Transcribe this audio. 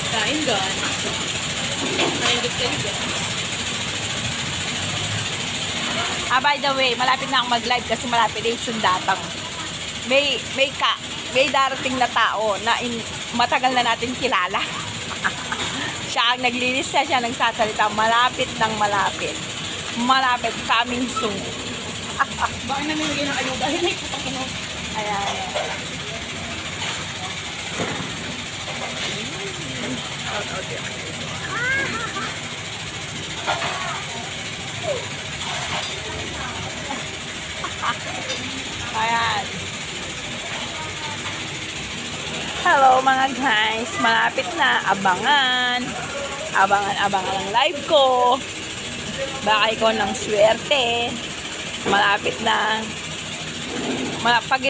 Kain gan. Naindot kayo gan. By the way, malapit na akong mag-live kasi malapit na yung datang. May darating na tao na matagal na natin kilala. Siya ang naglinis siya nagsasalita. Malapit ng malapit. Malapit, coming soon. Baka namimigay ng ayuda. Hinay ko pang ino. Ayan. Ayan. Hello mga guys. Malapit na. Abangan. Abangan ang live ko. Baka ikaw ng swerte. Malapit na. Pag